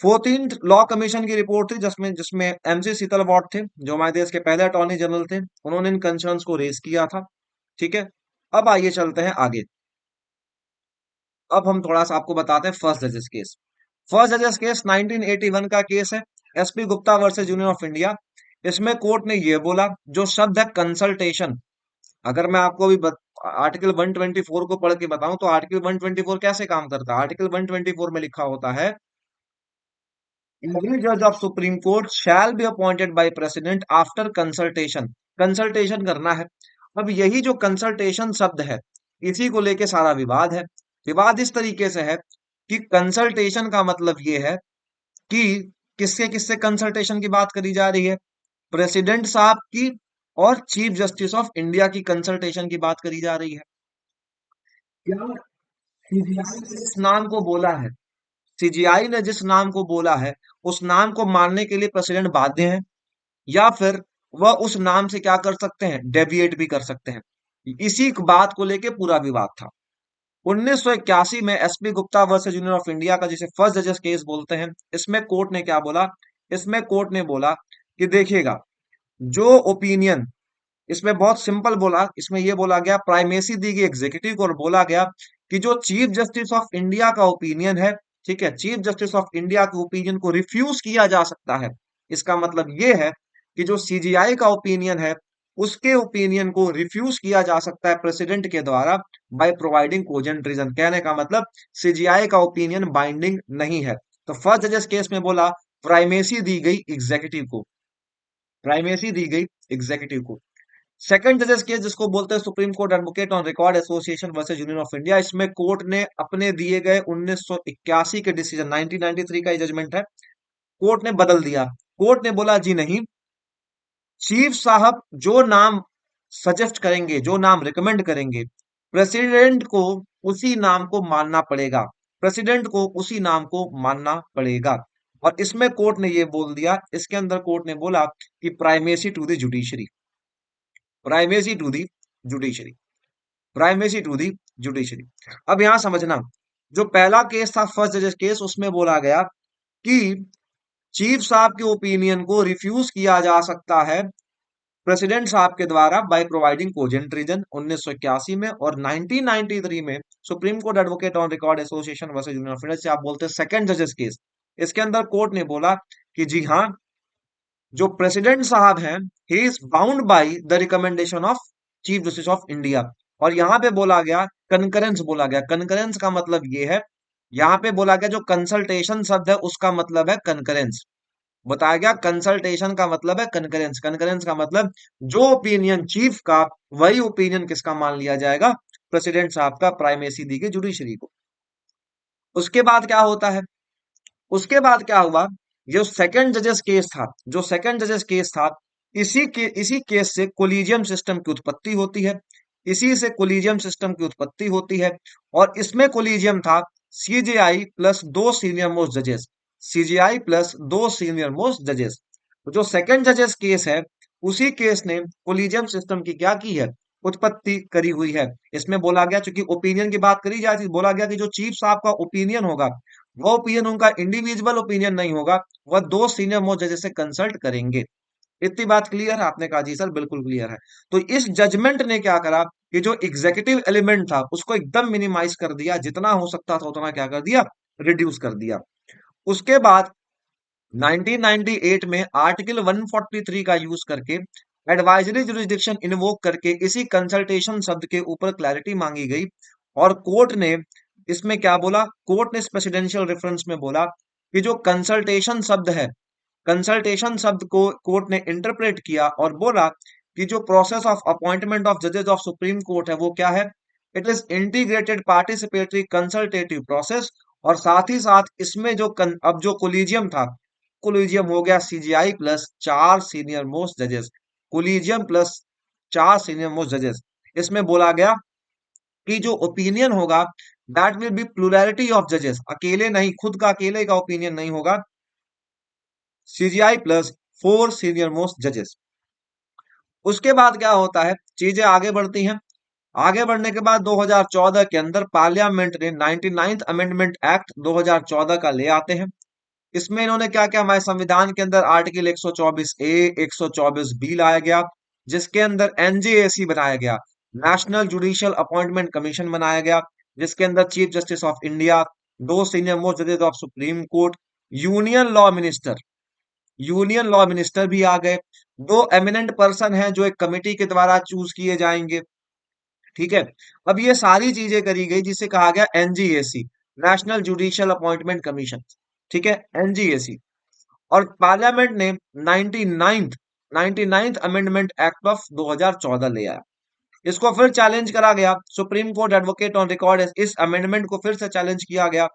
14th लॉ कमीशन की रिपोर्ट थी, जिसमें जिसमें एमसी शीतल वॉर्ड थे, जो हमारे देश के पहले अटॉर्नी जनरल थे। उन्होंने इन कंसर्न्स को रेज किया था। ठीक है। अब आइए चलते हैं आगे। अब हम थोड़ा सा आपको बताते हैं फर्स्ट जजेस केस। फर्स्ट जजेस केस 1981 का केस है, SP Gupta versus union of India. इसमें कोर्ट ने यह बोला, जो शब्द है कंसल्टेशन, अगर मैं आपको अभी आर्टिकल 124 को पढ़ के बताऊं तो आर्टिकल 124 कैसे काम करता है। आर्टिकल 124 में लिखा होता है, every judge of Supreme Court shall be appointed by President after consultation। Consultation करना है। अब यही जो कंसल्टेशन शब्द है, इसी को लेके सारा विवाद है। विवाद इस तरीके से है कि कंसल्टेशन का मतलब ये है कि किससे किससे कंसल्टेशन की बात करी जा रही है, प्रेसिडेंट साहब की और चीफ जस्टिस ऑफ इंडिया की कंसल्टेशन की बात करी जा रही है। क्या सीजीआई ने जिस नाम को बोला है, सीजीआई ने जिस नाम को बोला है, उस नाम को मानने के लिए प्रेसिडेंट बाध्य है, या फिर वह उस नाम से क्या कर सकते हैं, डेविएट भी कर सकते हैं। इसी बात को लेके पूरा विवाद था। 1981 में SP Gupta versus union of India का, जिसे फर्स्ट जजेस केस बोलते हैं, इसमें कोर्ट ने क्या बोला, इसमें कोर्ट ने बोला कि देखिएगा, जो ओपिनियन, इसमें बहुत सिंपल बोला, इसमें यह बोला गया, प्राइमेसी दी गई एग्जीक्यूटिव को और बोला गया कि जो चीफ जस्टिस ऑफ इंडिया का ओपिनियन है, ठीक है, चीफ जस्टिस ऑफ इंडिया के ओपिनियन को रिफ्यूज किया जा सकता है। इसका मतलब यह है कि जो सीजीआई का ओपिनियन है, उसके ओपिनियन को रिफ्यूज किया जा सकता है प्रेसिडेंट के द्वारा, बाय प्रोवाइडिंग कोजेंट रीजन। कहने का मतलब सीजीआई का ओपिनियन बाइंडिंग नहीं है। तो फर्स्ट जजेस केस में बोला, प्राइमेसी दी गई एग्जीक्यूटिव को, प्राइमेसी दी गई एग्जीक्यूटिव को। सेकंड जजेस केस, जिसको बोलते हैं supreme court advocate on record association versus union of India, इसमें कोर्ट ने अपने दिए गए 1981 के डिसीजन, 1993 का जजमेंट है, कोर्ट ने बदल दिया। कोर्ट ने बोला जी नहीं, चीफ साहब जो नाम सजेस्ट करेंगे, जो नाम रिकमेंड करेंगे, प्रेसिडेंट को उसी नाम को मानना पड़ेगा, प्रेसिडेंट को उसी नाम को मानना पड़ेगा। और इसमें कोर्ट ने यह बोल दिया, इसके अंदर कोर्ट ने बोला कि primacy to the judiciary, primacy to the judiciary, primacy to the judiciary. अब यहां समझना, जो पहला केस था फर्स्ट जजेस केस, उसमें बोला गया कि चीफ साहब के ओपिनियन को रिफ्यूज किया जा सकता है प्रेसिडेंट साहब के द्वारा बाय प्रोवाइडिंग कोजेंट रीजन, 1981 में। और 1993 में supreme court advocate on record association versus union of India, से आप बोलते हैं सेकंड जजेस केस, इसके अंदर कोर्ट ने बोला कि जी हाँ, जो प्रेसिडेंट साहब हैं, ही is bound by the recommendation of chief justice of India. और यहां पे बोला गया कंकरेंस, बोला गया कंकरेंस का मतलब ये है, यहां पे बोला गया जो कंसल्टेशन शब्द है उसका मतलब है कंकरेंस। बताया गया कंसल्टेशन का मतलब है कंकरेंस, कंकरेंस का मतलब जो ओपिनियन चीफ का, वही ओपिनियन किसका मान लिया जाएगा, प्रेसिडेंट साहब का, प्राइमेसी दी गई जुडिशरी को। उसके बाद क्या होता है, उसके बाद क्या हुआ, जो सेकंड जजेस केस था, जो सेकंड जजेस केस था, इसी केस से कोलिजियम सिस्टम की उत्पत्ति होती है, इसी से कोलिजियम सिस्टम की उत्पत्ति होती है। और इसमें कोलिजियम था सीजेआई प्लस दो सीनियर मोस्ट जजेस, सीजीआई प्लस दो सीनियर मोस्ट जजेस। तो जो सेकंड जजेस केस है, उसी केस ने कोलिजियम सिस्टम की क्या की है, उत्पत्ति करी हुई है। इसमें बोला गया, चूंकि ओपिनियन की बात करी जाती, बोला गया कि जो चीफ साहब का ओपिनियन होगा, वो ओपिनियन उनका इंडिविजुअल ओपिनियन नहीं होगा, वह दो सीनियर मोस्ट जजेस से कंसल्ट करेंगे। इतनी बात क्लियर है? आपने कहा जी सर बिल्कुल क्लियर है। तो इस जजमेंट ने क्या करा कि जो एग्जीक्यूटिव एलिमेंट था उसको एकदम मिनिमाइज कर दिया, जितना हो सकता था उतना क्या कर दिया, रिड्यूस कर दिया। उसके बाद 1998 में आर्टिकल 143 का यूज करके एडवाइजरी जुरिस्डिक्शन इन्वोक करके इसी कंसल्टेशन शब्द के ऊपर क्लैरिटी मांगी गई। और कोर्ट ने इसमें क्या बोला, कोर्ट ने इस प्रेसिडेंशियल रेफरेंस में बोला कि जो कंसल्टेशन शब्द है, कंसल्टेशन शब्द को कोर्ट ने इंटरप्रेट किया और बोला कि जो प्रोसेस ऑफ अपॉइंटमेंट ऑफ जजेस ऑफ सुप्रीम कोर्ट है, वो क्या है, it is integrated participatory consultative process. और साथ ही साथ इसमें जो अब जो कोलिजियम था, कोलिजियम हो गया सीजीआई प्लस चार सीनियर मोस्ट जजेस, कोलिजियम प्लस चार सीनियर मोस्ट जजेस। इसमें बोला गया कि जो ओपिनियन होगा, that will be plurality of जजेस, अकेले नहीं, खुद का अकेले का ओपिनियन नहीं होगा, CGI plus four senior most जजेस। उसके बाद क्या होता है, चीजें आगे बढ़ती हैं। आगे बढ़ने के बाद 2014 के अंदर पार्लियामेंट ने 99th अमेंडमेंट एक्ट 2014 का ले आते हैं। इसमें इन्होंने क्या किया, हमारे संविधान के अंदर आर्टिकल 124 ए 124 बी लाया गया, जिसके अंदर एनजेएसी बनाया गया, नेशनल जुडिशियल अपॉइंटमेंट कमीशन बनाया गया, जिसके अंदर चीफ जस्टिस ऑफ इंडिया, दो सीनियर मोस्ट जजेस of supreme court, union law minister, union law minister भी आ गए, दो एमिनेंट पर्सन हैं जो एक कमेटी के द्वारा चूज किए जाएंगे। ठीक है, अब ये सारी चीजें करी गई जिसे कहा गया एनजीएसी, नेशनल जुडिशियल अपॉइंटमेंट कमीशन। ठीक है, एनजीएसी। और पार्लियामेंट ने 99th अमेंडमेंट एक्ट ऑफ 2014 ले आया। इसको फिर चैलेंज करा गया, supreme court advocate on record, इस अमेंडमेंट को फिर से चैलेंज किया गया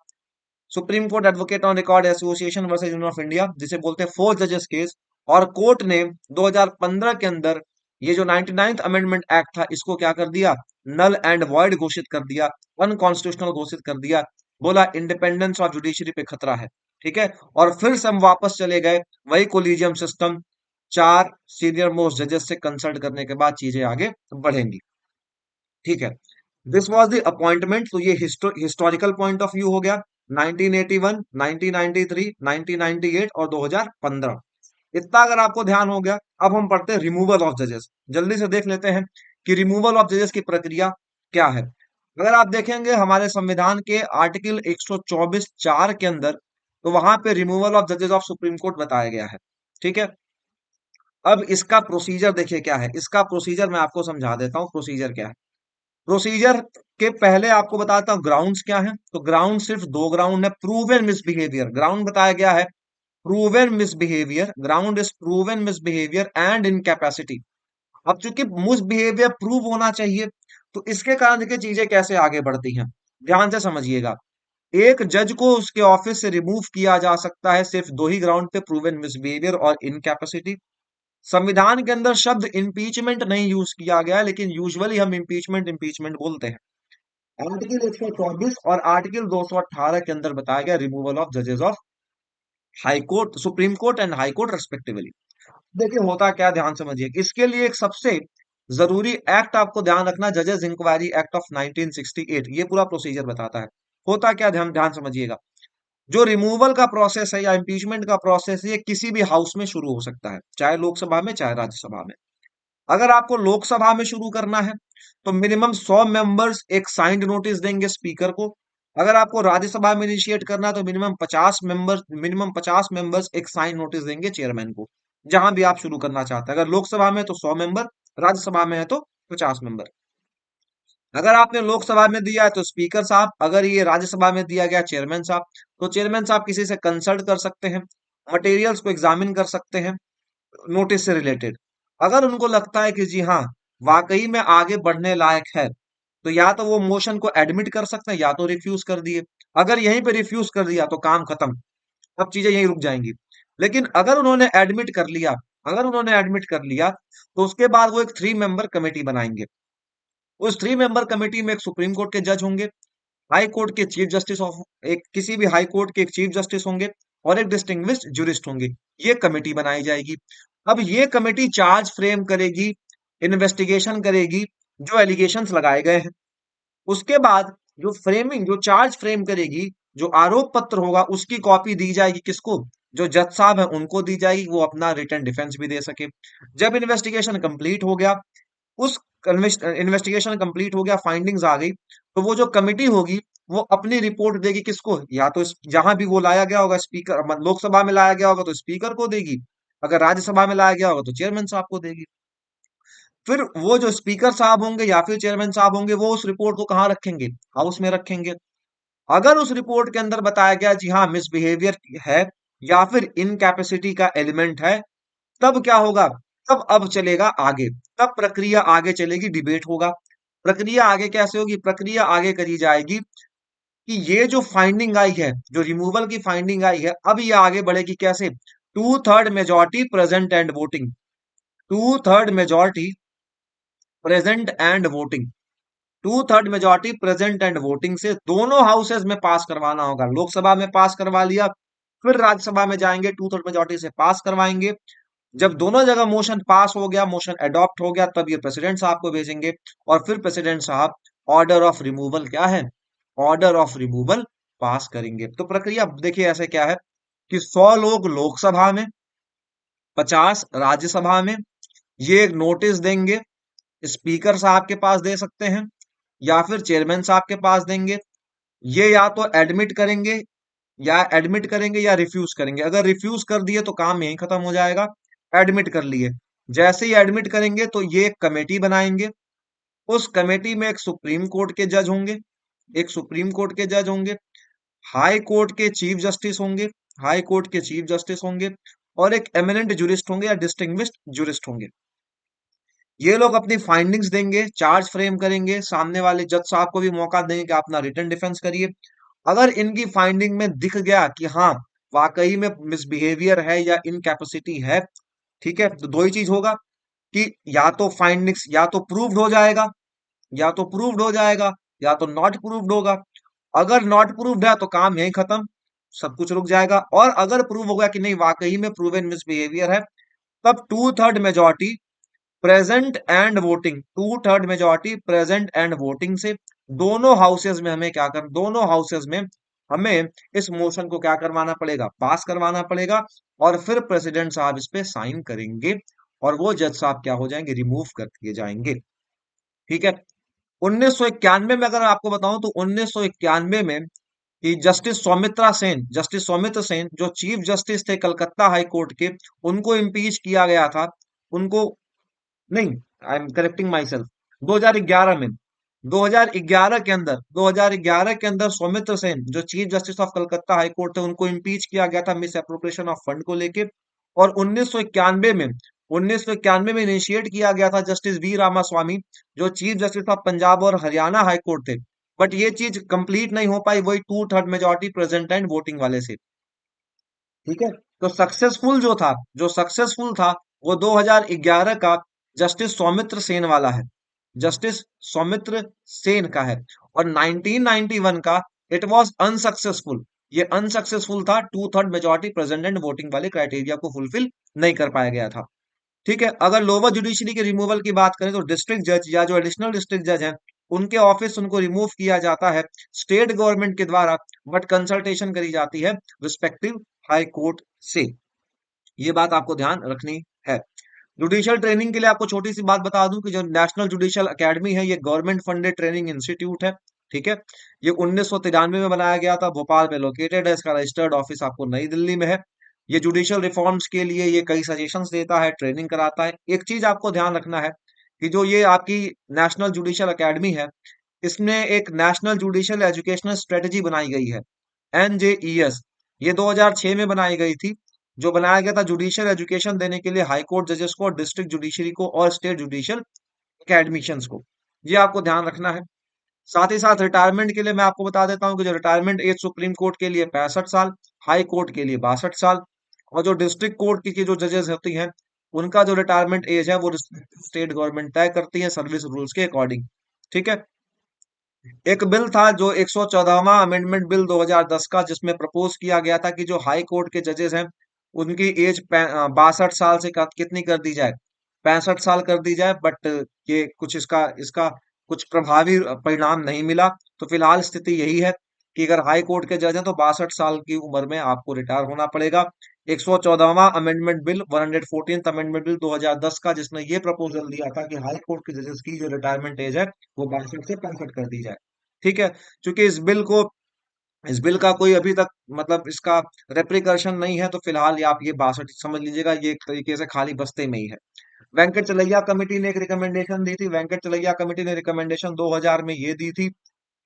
supreme court advocate on record association versus union of India, जिसे बोलते हैं 4 जजेस केस। और कोर्ट ने 2015 के अंदर ये जो 99th अमेंडमेंट एक्ट था इसको क्या कर दिया, नल एंड वॉइड घोषित कर दिया, अनकॉन्स्टिट्यूशनल घोषित कर दिया। बोला इंडिपेंडेंस ऑफ जुडिशरी पे खतरा है। ठीक है, और फिर से हम वापस चले गए वही कोलिजियम सिस्टम, 4 सीनियर मोस्ट जजेस से कंसल्ट करने के बाद चीजें आगे बढ़ेंगी। ठीक है, दिस वाज द अपॉइंटमेंट। तो ये हिस्टोरिकल पॉइंट ऑफ व्यू हो गया, 1981, 1993, 1998 और 2015। इतना अगर आपको ध्यान हो गया, अब हम पढ़ते हैं रिमूवल ऑफ जजेस। जल्दी से देख लेते हैं कि रिमूवल ऑफ जजेस की प्रक्रिया क्या है। अगर आप देखेंगे हमारे संविधान के आर्टिकल 124(4) के अंदर, तो वहां पे रिमूवल ऑफ जजेस ऑफ सुप्रीम कोर्ट बताया गया है। ठीक है, अब इसका प्रोसीजर देखिए क्या है, इसका प्रोसीजर मैं आपको समझा देता हूँ प्रोसीजर क्या है। प्रोसीजर के पहले आपको बताता हूँ ग्राउंड्स क्या है। तो ग्राउंड सिर्फ दो ग्राउंड है, प्रूवन मिसबिहेवियर ग्राउंड बताया गया है, proven misbehaviour, ground is proven misbehaviour and incapacity. अब चूंकि मिसबिहेवियर प्रूव होना चाहिए, तो इसके कारण देखिए चीजें कैसे आगे बढ़ती हैं, ध्यान से समझिएगा। एक जज को उसके ऑफिस से रिमूव किया जा सकता है सिर्फ दो ही ग्राउंड पे, प्रूवन मिसबिहेवियर और इनकैपेसिटी। संविधान के अंदर शब्द इम्पीचमेंट नहीं यूज किया गया है, लेकिन यूजुअली हम इम्पीचमेंट इम्पीचमेंट बोलते हैं। आर्टिकल 124 और आर्टिकल 218 के अंदर बताया गया रिमूवल ऑफ जजेस of high court, supreme court and high court respectively. देखिए होता क्या, ध्यान समझिए। इसके लिए एक सबसे जरूरी एक्ट आपको ध्यान रखना, जजेस इंक्वायरी एक्ट ऑफ 1968, ये पूरा प्रोसीजर बताता है। होता क्या, ध्यान ध्यान समझिएगा। जो रिमूवल का प्रोसेस है या इम्पीचमेंट का प्रोसेस है, ये किसी भी हाउस में शुरू हो सकता है, चाहे लोकसभा में चाहे राज्यसभा में। अगर आपको लोकसभा में शुरू करना है तो मिनिमम 100 मेंबर्स एक साइंड नोटिस देंगे स्पीकर को। अगर आपको राज्यसभा में इनिशिएट करना है तो मिनिमम 50 मेंबर्स एक साइंड नोटिस देंगे चेयरमैन को, जहां भी आप शुरू करना चाहते हैं। अगर लोकसभा में है तो 100 मेंबर, राज्यसभा में है तो 50 मेंबर। अगर आपने लोकसभा में दिया है तो स्पीकर साहब, अगर ये राज्यसभा में दिया गया चेयरमैन साहब, तो चेयरमैन साहब किसी से कंसल्ट कर सकते हैं, मटेरियल्स को एग्जामिन कर सकते हैं नोटिस से रिलेटेड। अगर उनको लगता है कि जी हाँ वाकई में आगे बढ़ने लायक है, तो या तो वो मोशन को एडमिट कर सकते हैं या तो रिफ्यूज कर दिए। अगर यहीं पे रिफ्यूज कर दिया तो काम खत्म, अब चीजें यहीं रुक जाएंगी। लेकिन अगर उन्होंने एडमिट कर लिया, अगर उन्होंने एडमिट कर लिया, तो उसके बाद वो एक 3 मेंबर कमेटी बनाएंगे। उस 3 मेंबर कमेटी में एक सुप्रीम कोर्ट के जज होंगे, हाई कोर्ट के चीफ जस्टिस ऑफ, एक किसी भी हाई कोर्ट के एक चीफ जस्टिस होंगे, और एक डिस्टिंग्विश्ड जूरिस्ट होंगे। ये कमेटी बनाई जाएगी। अब ये कमेटी चार्ज फ्रेम करेगी, इन्वेस्टिगेशन करेगी जो एलिगेशंस लगाए गए हैं। उसके बाद जो चार्ज फ्रेम करेगी, जो आरोप पत्र होगा उसकी कॉपी दी जाएगी किसको, जो जज साहब है उनको दी जाएगी, वो अपना रिटन डिफेंस भी दे सके। जब इन्वेस्टिगेशन कंप्लीट हो गया, उस इन्वेस्टिगेशन कंप्लीट हो गया, फाइंडिंग्स आ गई, तो वो जो कमिटी होगी वो अपनी रिपोर्ट देगी किसको, या तो जहां भी वो लाया गया होगा स्पीकर, लोकसभा में लाया गया होगा तो स्पीकर को देगी, अगर राज्यसभा में लाया गया होगा तो चेयरमैन साहब को देगी। फिर वो जो स्पीकर साहब होंगे या फिर चेयरमैन साहब होंगे, वो उस रिपोर्ट को कहाँ रखेंगे, हाउस में रखेंगे। अगर उस रिपोर्ट के अंदर बताया गया जी हाँ मिसबिहेवियर है या फिर इनकैपेसिटी का एलिमेंट है, तब क्या होगा, तब अब चलेगा आगे, तब प्रक्रिया आगे चलेगी, डिबेट होगा। प्रक्रिया आगे कैसे होगी, प्रक्रिया आगे करी जाएगी कि ये जो फाइंडिंग आई है, जो रिमूवल की फाइंडिंग आई है, अब ये आगे बढ़ेगी कैसे, 2/3 majority present and voting, 2/3 majority present and voting, 2/3 majority present and voting से दोनों हाउसेज में पास करवाना होगा। लोकसभा में पास करवा लिया, फिर राज्यसभा में जाएंगे, 2/3 मेजोरिटी से पास करवाएंगे। जब दोनों जगह मोशन पास हो गया, मोशन अडॉप्ट हो गया, तब ये प्रेसिडेंट साहब को भेजेंगे, और फिर प्रेसिडेंट साहब ऑर्डर ऑफ रिमूवल क्या है, ऑर्डर ऑफ रिमूवल पास करेंगे। तो प्रक्रिया देखिए ऐसे क्या है, कि 100 लोग लोकसभा में, 50 राज्यसभा में, ये एक नोटिस देंगे, स्पीकर साहब के पास दे सकते हैं या फिर चेयरमैन साहब के पास देंगे। ये या तो एडमिट करेंगे या रिफ्यूज करेंगे। अगर रिफ्यूज कर दिए तो काम यहीं खत्म हो जाएगा। एडमिट कर लिए, जैसे ही एडमिट करेंगे तो ये एक कमेटी बनाएंगे। उस कमेटी में एक सुप्रीम कोर्ट के जज होंगे, एक सुप्रीम कोर्ट के जज होंगे, हाई कोर्ट के चीफ जस्टिस होंगे, हाई कोर्ट के चीफ जस्टिस होंगे, और एक एमिनेंट जुरिस्ट होंगे या डिस्टिंग्विश्ड जुरिस्ट होंगे। ये लोग अपनी फाइंडिंग्स देंगे, चार्ज फ्रेम करेंगे, सामने वाले जज साहब को भी मौका देंगे कि अपना रिटन डिफेंस करिए। अगर इनकी फाइंडिंग में दिख गया कि हाँ वाकई में मिसबिहेवियर है या इनकैपेसिटी है, ठीक है, तो दो ही चीज होगा कि या तो फाइंडिंग्स या तो प्रूव्ड हो जाएगा, या तो प्रूव्ड हो जाएगा, या तो नॉट प्रूव्ड होगा। अगर नॉट प्रूव्ड है तो काम यहीं खत्म, सब कुछ रुक जाएगा। और अगर प्रूव हो गया कि नहीं वाकई में प्रूवन मिसबिहेवियर है, तब two third majority present and voting, two third majority present and voting से दोनों हाउसेज में हमें क्या कर दोनों हाउसेज में हमें इस मोशन को क्या करवाना पड़ेगा, पास करवाना पड़ेगा। और फिर प्रेसिडेंट साहब इस पे साइन करेंगे और वो जज साहब क्या हो जाएंगे, रिमूव कर दिए जाएंगे। ठीक है। 1991 में अगर आपको बताऊं तो 1991 में कि जस्टिस सौमित्र सेन जो चीफ जस्टिस थे कलकत्ता हाई कोर्ट के, उनको इम्पीच किया गया था। उनको नहीं, I am correcting my self, 2011 में, 2011 के अंदर सौमित्र सेन जो chief justice of Calcutta high court थे, उनको इम्पीच किया गया था मिस अप्रोप्रिएशन ऑफ फंड को लेके। और 1991 में इनिशिएट किया गया था जस्टिस वी रामास्वामी जो चीफ जस्टिस ऑफ पंजाब और हरियाणा हाई कोर्ट थे। बट ये चीज कंप्लीट नहीं हो पाई, वही two third majority present and voting वाले से। ठीक है। तो सक्सेसफुल था वो 2011 का जस्टिस सौमित्र सेन वाला है, जस्टिस सौमित्र सेन का है। और 1991 का इट वाज अनसक्सेसफुल, ये अनसक्सेसफुल था, two third majority present and voting वाले क्राइटेरिया को फुलफिल नहीं कर पाया गया था। ठीक है। अगर लोअर जुडिशरी के रिमूवल की बात करें तो डिस्ट्रिक्ट जज या जो एडिशनल डिस्ट्रिक्ट जज हैं, उनके ऑफिस उनको रिमूव किया जाता है स्टेट गवर्नमेंट के द्वारा, बट कंसल्टेशन करी जाती है रिस्पेक्टिव हाई कोर्ट से। ये बात आपको ध्यान रखनी है। जुडिशियल ट्रेनिंग के लिए आपको छोटी सी बात बता दूं कि जो नेशनल जुडिशियल एकेडमी है, ये गवर्नमेंट फंडेड ट्रेनिंग इंस्टीट्यूट है। ठीक है। ये 1993 में बनाया गया था, भोपाल में लोकेटेड है, इसका रजिस्टर्ड ऑफिस आपको नई दिल्ली में है। ये जुडिशियल रिफॉर्म्स के लिए ये कई सजेशंस देता है, ट्रेनिंग कराता है। एक चीज आपको ध्यान रखना है कि जो ये आपकी नेशनल जुडिशियल एकेडमी है, इसमें एक नेशनल जुडिशियल एजुकेशनल स्ट्रेटेजी बनाई गई है, NJES। ये 2006 में बनाई गई थी, जो बनाया गया था जुडिशियल एजुकेशन देने के लिए हाई कोर्ट जजेस को, डिस्ट्रिक्ट जुडिशरी को और स्टेट जुडिशियल एकेडमिशियंस को। ये आपको ध्यान रखना है। साथ ही साथ रिटायरमेंट के लिए मैं आपको बता देता हूँ कि जो रिटायरमेंट एज सुप्रीम कोर्ट के लिए 65 साल, हाई कोर्ट के लिए 62 साल, और जो डिस्ट्रिक्ट कोर्ट की जो जजेस होती हैं, उनका जो रिटायरमेंट एज है वो स्टेट गवर्नमेंट तय करती है सर्विस रूल्स के अकॉर्डिंग। ठीक है। एक बिल था जो 114वां अमेंडमेंट बिल 2010 का, जिसमें प्रपोज किया गया था कि जो हाई कोर्ट के जजेस हैं उनकी एज 62 साल से कितनी कर दी जाए, 65 साल कर दी जाए। बट ये कुछ इसका इसका कुछ प्रभावी परिणाम नहीं मिला। तो फिलहाल स्थिति यही है कि अगर हाई कोर्ट के जज हैं तो 62 साल की उम्र में आपको रिटायर होना पड़ेगा। 114वां amendment bill 114th amendment bill 2010 का, जिसने ये प्रपोजल दिया था कि हाई कोर्ट के जजेस की जो रिटायरमेंट एज है वो 62 से 65 कर दी जाए। ठीक है। क्योंकि इस बिल का कोई अभी तक मतलब इसका रेप्रिकर्शन नहीं है, तो फिलहाल ये आप ये 62 समझ लीजिएगा, ये एक तरीके से खाली बस्ते में ही है। वेंकट चलैया कमेटी ने एक रिकमेंडेशन दी थी, वेंकट चलैया कमेटी ने रिकमेंडेशन 2000 में ये दी थी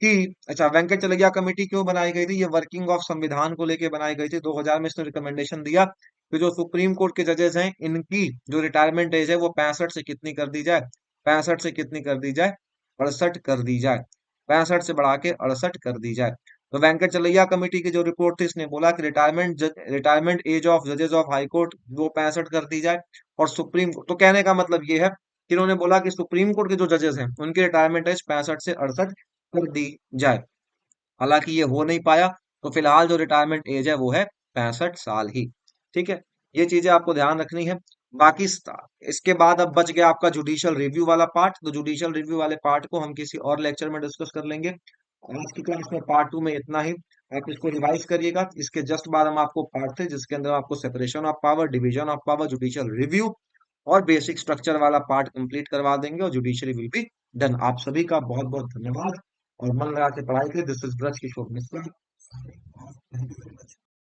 कि अच्छा, वेंकट चलैया कमेटी क्यों बनाई गई थी, ये वर्किंग ऑफ संविधान को लेके बनाई गई थी। 2000 में इसने रिकमेंडेशन दिया कि जो सुप्रीम कोर्ट के जजेस हैं, इनकी जो रिटायरमेंट एज है वो 65 से कितनी कर दी जाए, 65 से कितनी कर दी जाए, 68 कर दी जाए, 65 से बढ़ा के 68 कर दी जाए। तो वेंकट चलैया कमेटी की जो रिपोर्ट थी, इसने बोला कि रिटायरमेंट एज ऑफ जजेस ऑफ हाई कोर्ट वो 65 कर दी जाए। और सुप्रीम कोर्ट, तो कहने का मतलब ये है कि इन्होंने बोला कि सुप्रीम कोर्ट के जो जजेस हैं उनकी रिटायरमेंट एज 65 से 68 कर दी जाए। हालांकि ये हो नहीं पाया, तो फिलहाल जो रिटायरमेंट एज है वो है 65 साल ही। ठीक है। ये चीजें आपको ध्यान रखनी है। बाकी इसके बाद अब बच गया आपका जुडिशियल रिव्यू वाला पार्ट। तो जुडिशियल रिव्यू वाले पार्ट को हम किसी और लेक्चर में डिस्कस कर लेंगे। आज की क्लास में पार्ट 2 में इतना ही। आप इसको रिवाइज करिएगा। इसके जस्ट बाद हम आपको पार्ट थे जिसके अंदर आपको separation of power, division of power, judicial review और बेसिक स्ट्रक्चर वाला पार्ट कंप्लीट करवा देंगे, और जुडिशरी विल बी डन। आप सभी का बहुत बहुत धन्यवाद, और मन लगा के पढ़ाई करें। This is Braj Kishore Mishra.